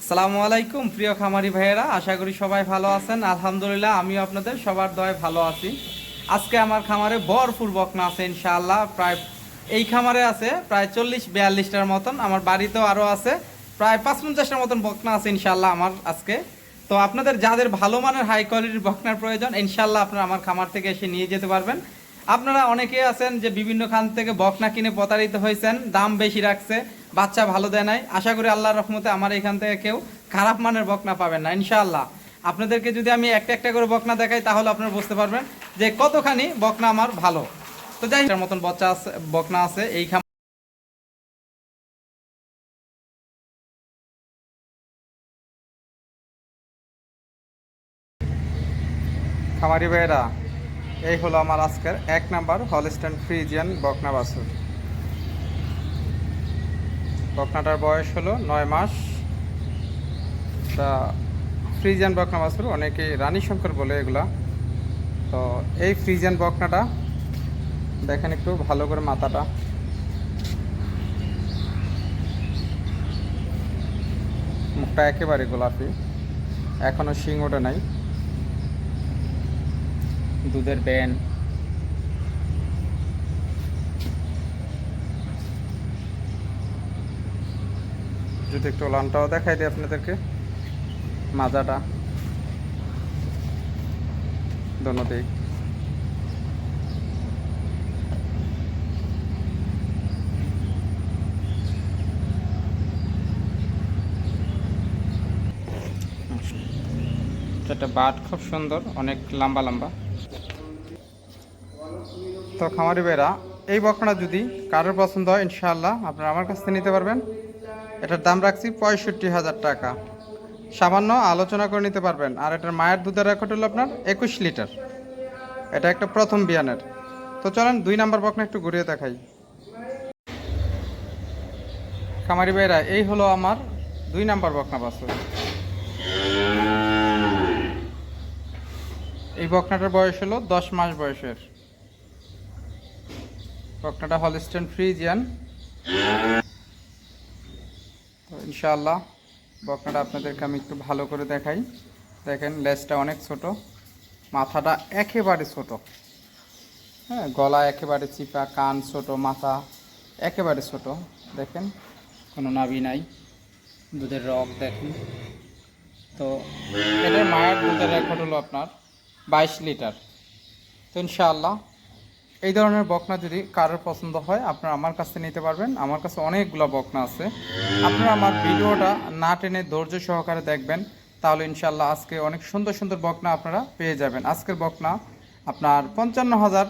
আসসালামু আলাইকুম প্রিয় খামারি ভাইয়েরা, আশা করি সবাই ভালো আছেন। আলহামদুলিল্লাহ আমিও আপনাদের সবার দয়ায় ভালো আছি। আজকে আমার খামারে ভরপুর বকনা আছে ইনশাআল্লাহ। এই খামারে আছে প্রায় 40-42টার মতন, আমার বাড়িতেও আরও আছে প্রায় 55টার মতন বকনা আছে ইনশাআল্লাহ আমার আজকে। তো আপনাদের যাদের ভালো মানের হাই কোয়ালিটির বকনার প্রয়োজন, ইনশাআল্লাহ আপনারা আমার খামার থেকে এসে নিয়ে যেতে পারবেন। আপনারা অনেকেই আছেন যে বিভিন্ন খান থেকে বকনা কিনে প্রতারিত হয়েছেন, দাম বেশি রাখছে, বাচ্চা ভালো দেয় নাই। আশা করি আল্লাহর রহমতে আমার এখান থেকে কেউ খারাপ মানের বকনা পাবেন না ইনশাআল্লাহ। আপনাদেরকে যদি আমি একটা একটা করে বকনা দেখাই তাহলে আপনারা বুঝতে পারবেন যে কতখানি বকনা আমার ভালো। তো যাই হোক, মতন বাচ্চা আছে, বকনা আছে এই খামারি ভাইয়েরা। এই হলো আমার আজকের 1 নাম্বার হলস্টাইন ফ্রিজিয়ান বকনা বাছুর। বকনাটার বয়স হলো 9 মাস। তা ফ্রিজিয়ান বকনা বাছুর, অনেকে রানী শঙ্কর বলে এগুলা। তো এই ফ্রিজিয়ান বকনাটা দেখেন একটু ভালো করে, মাথাটা মুখটা একেবারে গোলাপি, এখনো শিং ওঠে নাই, দুধের ব্যান। যদি একটু লানটাও দেখাই দিই আপনাদেরকে, মাজাটা দোনো দিক। এটা বাট খুব সুন্দর, অনেক লম্বা লম্বা। তো খামারি ভাইরা, এই বকনা যদি কারোর পছন্দ হয় ইনশাআল্লাহ আপনারা আমার কাছ থেকে নিতে পারবেন। এটার দাম রাখছি 65,000 টাকা, সামান্য আলোচনা করে নিতে পারবেন। আর এটার মায়ের দুধের রেকর্ড হলো আপনার 21 লিটার। এটা একটা প্রথম বিয়ানের। তো চলেন 2 নাম্বার বকনা একটু ঘুরিয়ে দেখাই। খামারি ভাইরা, এই হলো আমার 2 নাম্বার বকনা বাছুর। এই বকনাটার বয়স হলো 10 মাস বয়সের। বকনাটা হলস্টাইন ফ্রিজিয়ান। তো ইনশাআল্লাহ বকনাটা আপনাদেরকে আমি একটু ভালো করে দেখাই। দেখেন লেজটা অনেক ছোট, মাথাটা একেবারে ছোট, হ্যাঁ, গলা একেবারে চিপা, কান ছোট, মাথা একেবারে ছোট। দেখেন কোনো নাভি নাই, দুধের রগ দেখেন। তো এটার মায়ের দুধের রেকর্ড হলো আপনার 22 লিটার। তো ইনশাআল্লাহ এই ধরনের বকনা যদি কারোর পছন্দ হয় আপনারা আমার কাছ থেকে নিতে পারবেন। আমার কাছে অনেকগুলো বকনা আছে। আপনারা আমার ভিডিওটা না টেনে ধৈর্য সহকারে দেখবেন, তাহলে ইনশাআল্লাহ আজকে অনেক সুন্দর সুন্দর বকনা আপনারা পেয়ে যাবেন। আজকের বকনা আপনার 55,000,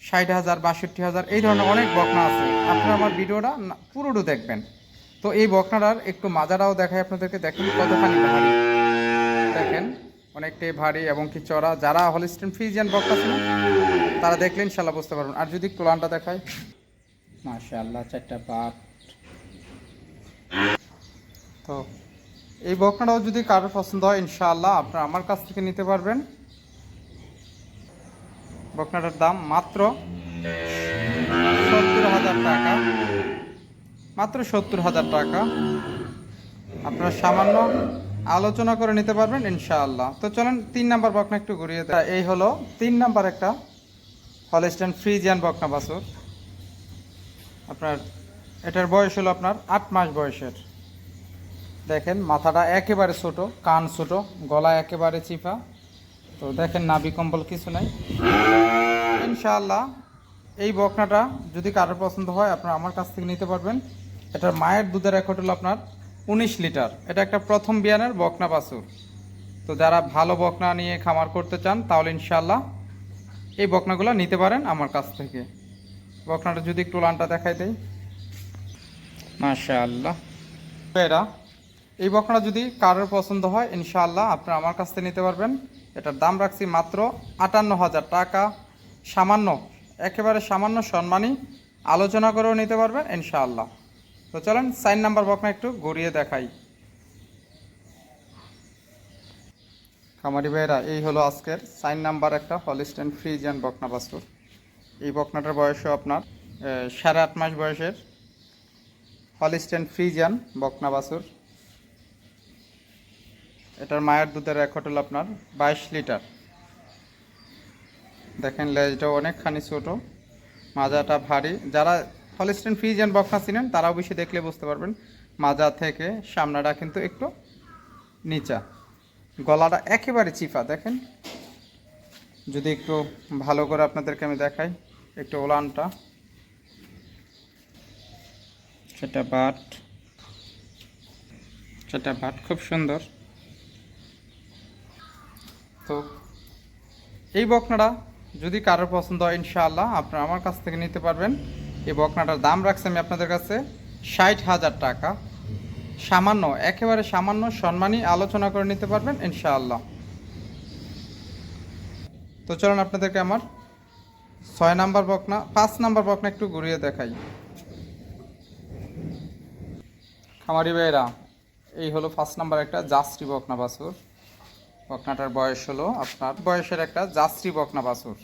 60,000, 62,000 এই ধরনের অনেক বকনা আছে। আপনারা আমার ভিডিওটা পুরোটা দেখবেন। তো এই বকনাটার একটু মাজাটাও দেখাই আপনাদেরকে। দেখেন কতখানি ভারী, দেখেন অনেকটাই ভারী এবং কি চড়া। যারা হলস্টাইন ফ্রিজিয়ান বকনা ছিল তারা দেখলে ইনশাআল্লাহ বুঝতে পারবেন। আর যদি ক্লোয়ানটা দেখায়, মাশাআল্লাহ 4টা পাট। তো এই বকনাটাও যদি কারোর পছন্দ হয় ইনশাআল্লাহ আপনারা আমার কাছ থেকে নিতে পারবেন। বকনাটার দাম মাত্র 70,000 টাকা, মাত্র 70,000 টাকা। আপনারা সামান্য আলোচনা করে নিতে পারবেন ইনশাআল্লাহ। তো চলেন 3 নাম্বার বকনা একটু ঘুরিয়ে দেয়। এই হলো 3 নাম্বার একটা হলস্টাইন ফ্রিজিয়ান বকনা বাছুর। আপনার এটার বয়স হলো আপনার 8 মাস বয়সের। দেখেন মাথাটা একেবারে ছোট, কান ছোট, গলা একেবারে চিপা। তো দেখেন নাভি কম্বল কিছু নাই। ইনশাআল্লাহ এই বকনাটা যদি কারোর পছন্দ হয় আপনারা আমার কাছ থেকে নিতে পারবেন। এটার মায়ের দুধের রেকর্ড হলো আপনার 19 লিটার। এটা একটা প্রথম বিয়ানের বকনা বাছুর। তো যারা ভালো বকনা নিয়ে খামার করতে চান তাহলে ইনশাআল্লাহ এই বকনাগুলো নিতে পারেন আমার কাছ থেকে। বকনাটা যদি একটু লানটা দেখাই দেয়, মাশাআল্লাহ। এরা এই বকনা যদি কারোর পছন্দ হয় ইনশাআল্লাহ আপনারা আমার কাছ থেকে নিতে পারবেন। এটার দাম রাখছি মাত্র 58,000 টাকা, সামান্য একেবারে সামান্য সম্মানী আলোচনা করেও নিতে পারবেন ইনশাআল্লাহ। তো চলেন 4 নাম্বার বকনা একটু ঘুরিয়ে দেখাই। খামারি ভাইয়েরা, এই হলো আজকের 4 নাম্বার একটা হলস্টাইন ফ্রিজিয়ান বকনা বাছুর। এই বকনাটার বয়সও আপনার 8.5 মাস বয়সের হলস্টাইন ফ্রিজিয়ান বকনা বাছুর। এটার মায়ের দুধের রেকর্ড হলো আপনার 22 লিটার। দেখেন লেজটাও অনেকখানি ছোট, মাজাটা ভারী। যারা হলিস্টিন ফ্রিজিয়ান বকনা ছিলেন তারা অবশ্যই দেখলে বুঝতে পারবেন মাজা থেকে সামনাটা কিন্তু একটু নিচা, গলাটা একেবারে চিফা। দেখেন যদি একটু ভালো করে আপনাদেরকে আমি দেখাই, একটু ওলানটা, সেটা বাট খুব সুন্দর। তো এই বকনাটা যদি কারোর পছন্দ হয় ইনশাআল্লাহ আপনারা আমার কাছ থেকে নিতে পারবেন। এই বকনাটার দাম রাখছি আমি আপনাদের কাছে 60,000 টাকা। সামান্য, একেবারে সামান্য সম্মানী আলোচনা করে নিতে পারবেন ইনশাআল্লাহ। তো চলুন আপনাদেরকে আমার 6 নাম্বার বকনা, 5 নাম্বার বকনা একটু ঘুরিয়ে দেখাই। খামারি ভাইয়েরা, এই হলো 5 নাম্বার একটা জার্সি বকনা বাছুর। বকনাটার বয়স হলো আপনার বয়সের একটা জার্সি বকনা বাছুর।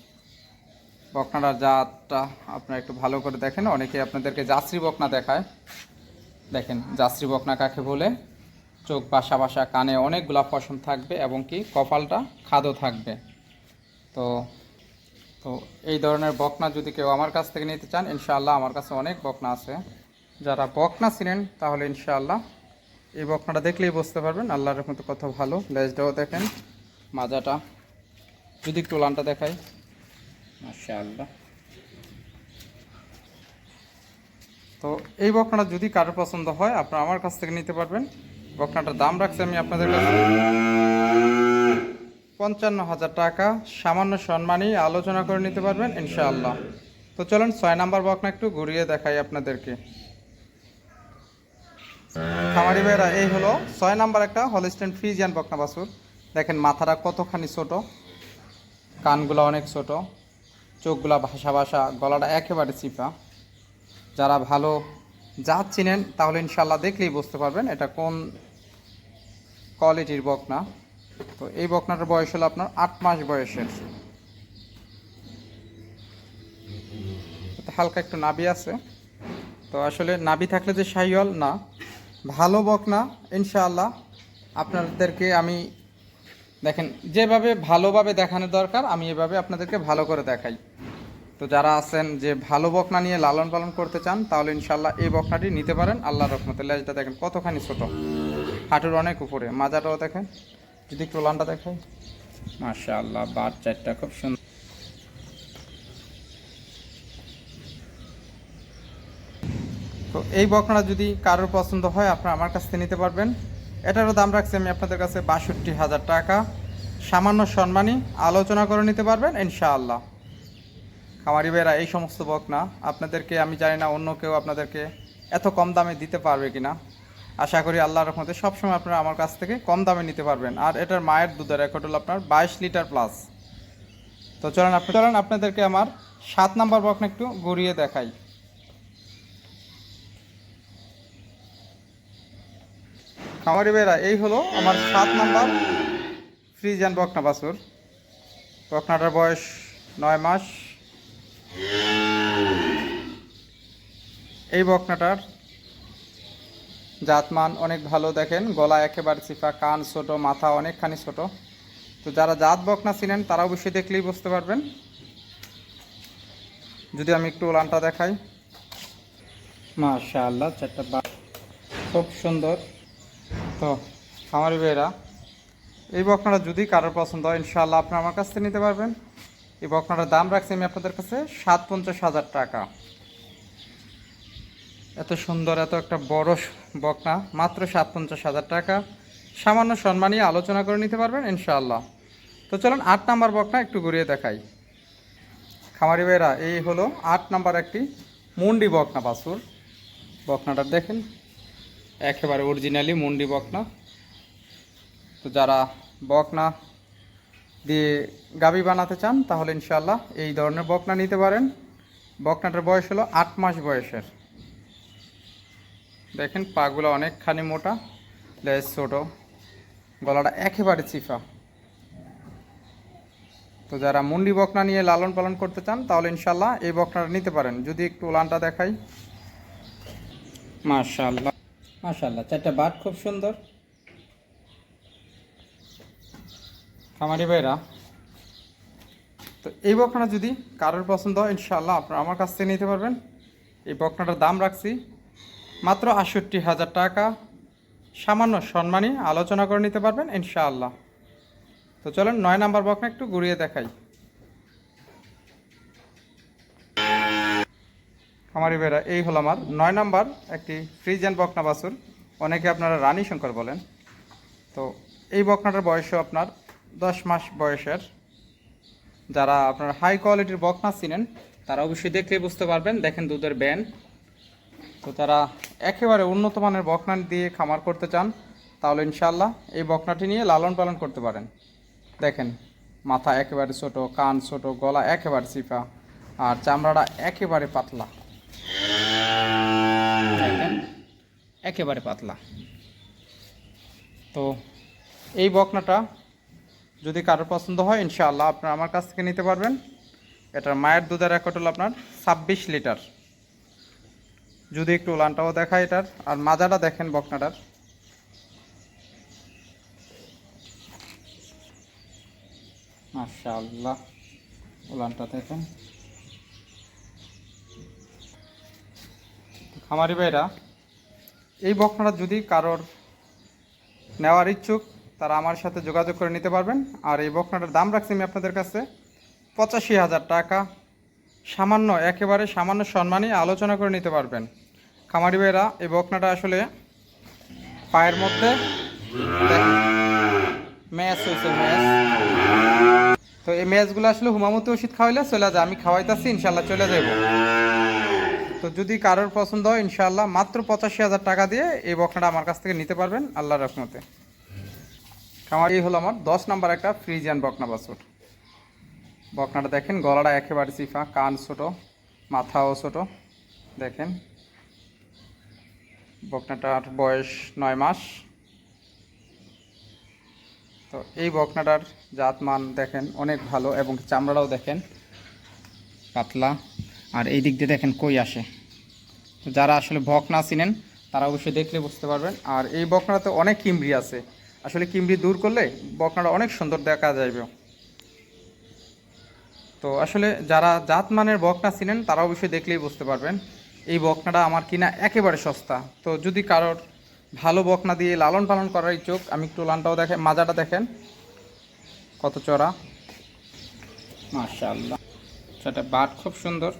বকনাটার জাতটা আপনারা একটু ভালো করে দেখেন, অনেকে আপনাদেরকে জার্সি বকনা দেখায়। দেখেন জার্সি বকনা কাকে বলে। চোখ বাসা বাসা, কানে অনেকগুলা পশম থাকবে এবং কি কপালটা খাদো থাকবে। তো তো এই ধরনের বকনা যদি কেউ আমার কাছ থেকে নিতে চান ইনশাআল্লাহ আমার কাছে অনেক বকনা আছে। যারা বকনা ছিলেন তাহলে ইনশাআল্লাহ এই বকনাটা দেখলেই বুঝতে পারবেন আল্লাহর রহমতে কত ভালো। লেজটাও দেখেন, মাজাটা, যদি একটু লানটা দেখাই, মাশাআল্লাহ। তো এই বকনাটা যদি কারোর পছন্দ হয় আপনারা আমার কাছ থেকে নিতে পারবেন। বকনাটার দাম রাখছি আমি আপনাদের কাছে 55,000 টাকা। সামান্য সম্মানী আলোচনা করে নিতে পারবেন ইনশাআল্লাহ। তো চলুন 6 নাম্বার বকনা একটু ঘুরিয়ে দেখাই আপনাদেরকে। খামারি ভাইরা, এই হলো 6 নাম্বার একটা হলিস্টিন ফ্রিজিয়ান বকনা বাছুর। দেখেন মাথাটা কতখানি ছোট, কানগুলা অনেক ছোট, চোখগুলা ভাসা ভাসা, গলাটা একেবারে চিপা। যারা ভালো জাত চিনেন তাহলে ইনশাআল্লাহ দেখলেই বুঝতে পারবেন এটা কোন কোয়ালিটির বকনা। তো এই বকনাটার বয়স হলো আপনার 8 মাস বয়সের। হালকা একটু নাভি আছে। তো আসলে নাভি থাকলে যে শাহিওয়াল না, ভালো বকনা ইনশাআল্লাহ। আপনাদেরকে আমি দেখেন যেভাবে ভালোভাবে দেখানোর দরকার আমি এভাবে আপনাদেরকে ভালো করে দেখাই। তো যারা আছেন যে ভালো বকনা নিয়ে লালন পালন করতে চান তাহলে ইনশাআল্লাহ এই বকনাটি নিতে পারেন আল্লাহর রহমতে। লেজটা দেখেন কতখানি ছোট, হাঁটুর অনেক উপরে, মাজাটাও দেখেন, যদি একটু লানটা দেখাই, মাশাআল্লাহ। বাট চারটা খুব সুন্দর। তো এই বকনাটা যদি কারোর পছন্দ হয় আপনারা আমার কাছ থেকে নিতে পারবেন। এটারও দাম রাখছি আমি আপনাদের কাছে 62,000 টাকা। সামান্য সম্মানী আলোচনা করে নিতে পারবেন ইনশাআল্লাহ। খামারি ভাইরা, এই সমস্ত বকনা আপনাদেরকে আমি জানি না অন্য কেউ আপনাদেরকে এত কম দামে দিতে পারবে কিনা। আশা করি আল্লাহর রহমতে সবসময় আপনারা আমার কাছ থেকে কম দামে নিতে পারবেন। আর এটার মায়ের দুধের রেকর্ড হলো আপনার 22 লিটার প্লাস। তো চলেন আপনাদেরকে আমার 7 নাম্বার বকনা একটু ঘুরিয়ে দেখাই। খামারি ভাইরা, এই হলো আমার 7 নাম্বার ফ্রিজিয়ান বকনা বাছুর। বকনাটার বয়স 9 মাস। এই বকনাটার জাতমান অনেক ভালো। দেখেন গলা একেবারে চিপা, কান ছোট, মাথা অনেকখানি ছোট। তো যারা জাত বকনা ছিলেন তারা অবশ্যই দেখলেই বুঝতে পারবেন। যদি আমি একটু ওলানটা দেখাই, মাশাআল্লাহ, চারটা বাট খুব সুন্দর। তো খামারি ভাইরা, এই বকনাটা যদি কারোর পছন্দ হয় ইনশাআল্লাহ আপনারা আমার কাছ থেকে নিতে পারবেন। এই বকনাটার দাম রাখছি আমি আপনাদের কাছে 57,000 টাকা। এত সুন্দর, এত একটা বড় বকনা মাত্র 57,000 টাকা। সামান্য সম্মানী আলোচনা করে নিতে পারবেন ইনশাআল্লাহ। তো চলুন 8 নাম্বার বকনা একটু ঘুরিয়ে দেখাই। খামারি ভাইরা, এই হলো 8 নাম্বার একটি মুন্ডি বকনা বাছুর। বকনাটা দেখেন একেবারে অরিজিনালি মুন্ডি বকনা। তো যারা বকনা দিয়ে গাবি বানাতে চান তাহলে ইনশাআল্লাহ এই ধরনের বকনা নিতে পারেন। বকনাটার বয়স হলো 8 মাস বয়সের। দেখেন পাগুলো অনেকখানি মোটা, লেজ ছোট, গলাটা একেবারে চিফা। তো যারা মুন্ডি বকনা নিয়ে লালন পালন করতে চান তাহলে ইনশাআল্লাহ এই বকনাটা নিতে পারেন। যদি একটু উলানটা দেখাই, মাশাআল্লাহ মাশাআল্লাহ, চারটা বাট খুব সুন্দর। খামারি ভাইরা, তো এই বকনাটা যদি কারোর পছন্দ হয় ইনশাআল্লাহ আপনারা আমার কাছ থেকে নিতে পারবেন। এই বকনাটার দাম রাখছি মাত্র ৬৮,০০০ টাকা, সামান্য সম্মানী আলোচনা করে নিতে পারবেন ইনশাআল্লাহ। তো চলেন ৯ নাম্বার বকনা একটু ঘুরিয়ে দেখাই। খামারি ভাইরা, এই হলো আমার ৯ নাম্বার একটি ফ্রিজিয়ান বকনা বাছুর, অনেকে আপনারা রানী শঙ্কর বলেন। তো এই বকনাটার বয়সও আপনার ১০ মাস বয়সের। যারা আপনার হাই কোয়ালিটির বকনা চিনেন তারা অবশ্যই দেখলেই বুঝতে পারবেন। দেখেন দুধের ব্যান। তো তারা একেবারে উন্নত মানের বকনা দিয়ে খামার করতে চান তাহলে ইনশাআল্লাহ এই বকনাটি নিয়ে লালন পালন করতে পারেন। দেখেন মাথা একেবারে ছোট, কান ছোট, গলা একেবারে চিপা, আর চামড়াটা একেবারে পাতলা। দেখেন একেবারে পাতলা। তো এই বকনাটা যদি কারোর পছন্দ হয় ইনশাআল্লাহ আপনারা আমার কাছ থেকে নিতে পারবেন। এটার মায়ের দুধের রেকর্ড হলো আপনার ২৬ লিটার। যদি একটু উলানটাও দেখায় এটার, আর মাজাটা দেখেন বকনাটার। মাশাআল্লাহ, উলানটা দেখেন। খামারি ভাইরা, এই বকনাটা যদি কারোর নেওয়ার ইচ্ছুক তারা আমার সাথে যোগাযোগ করে নিতে পারবেন। আর এই বকনাটার দাম রাখছি আমি আপনাদের কাছে ৮৫,০০০ টাকা, সামান্য একেবারে সামান্য সম্মানী আলোচনা করে নিতে পারবেন। খামারি ভাইরা, এই বকনাটা আসলে পায়ের মধ্যে ম্যাচ হয়েছে, ম্যাচ। তো এই ম্যাচগুলো আসলে হুমামতি ওষুধ খাওয়াইলে চলে যায়, আমি খাওয়াইতেছি ইনশাল্লাহ চলে যাব। তো যদি কারোর পছন্দ হয় ইনশাআল্লাহ মাত্র ৮৫,০০০ টাকা দিয়ে এই বকনাটা আমার কাছ থেকে নিতে পারবেন আল্লাহর রহমতে। খামার, এই হলো আমার ১০ নাম্বার একটা ফ্রিজিয়ান বকনা বাছুর। বকনাটা দেখেন, গলাটা একেবারে চিফা, কান ছোট, মাথাও ছোট। দেখেন বকনাটার বয়স ৯ মাস। তো এই বকনাটার জাতমান দেখেন অনেক ভালো, এবং চামড়াটাও দেখেন পাতলা। আর এই দিক দিয়ে দেখেন কই আসে। তো যারা আসলে বকনা চিনেন তারা অবশ্যই দেখলে বুঝতে পারবেন। আর এই বকনাতে অনেক কিমরি আছে, আসলে কিমরি দূর করলে বকনাটা অনেক সুন্দর দেখা যাবে। তো আসলে যারা জাতমানের বকনা চিনেন তারা অবশ্যই দেখলেই বুঝতে পারবেন। এই বকনাটা আমার কিনা একেবারে সস্তা। তো যদি কারোর ভালো বকনা দিয়ে লালন পালন করার ইচ্ছুক, আমি একটু লানটাও দেখেন, মাজাটা দেখেন কত চড়া, মাশাআল্লাহ। সেটা বাট খুব সুন্দর।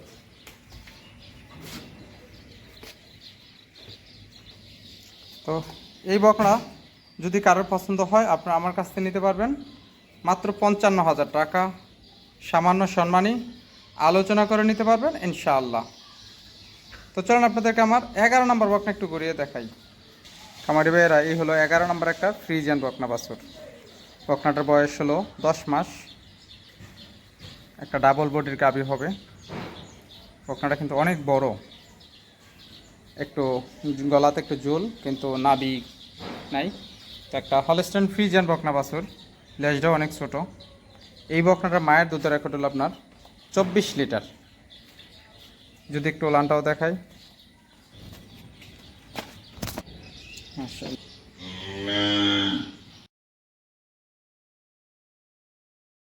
তো এই বকনা যদি কারোর পছন্দ হয় আপনারা আমার কাছ থেকে নিতে পারবেন মাত্র ৫৫,০০০ টাকা, সামান্য সম্মানী আলোচনা করে নিতে পারবেন ইনশাআল্লাহ। তো চলুন আপনাদেরকে আমার ১১ নম্বর বকনা একটু ঘুরিয়ে দেখাই। খামারি ভাইয়েরা, এই হলো ১১ নম্বর একটা ফ্রিজিয়ান বকনা বাছুর। বকনাটার বয়স হলো ১০ মাস। একটা ডাবল বডির গাভী হবে। বকনাটা কিন্তু অনেক বড়, একটু গলাতে একটু ঝোল, কিন্তু নাভি নাই। তো একটা হলস্টাইন ফ্রিজিয়ান বকনা বাছুর, লেজটাও অনেক ছোট। এই বকনাটার মায়ের দুধের রেকর্ড হলো আপনার ২৪ লিটার। যদি একটু ওলানটাও দেখাই, মাশাআল্লাহ।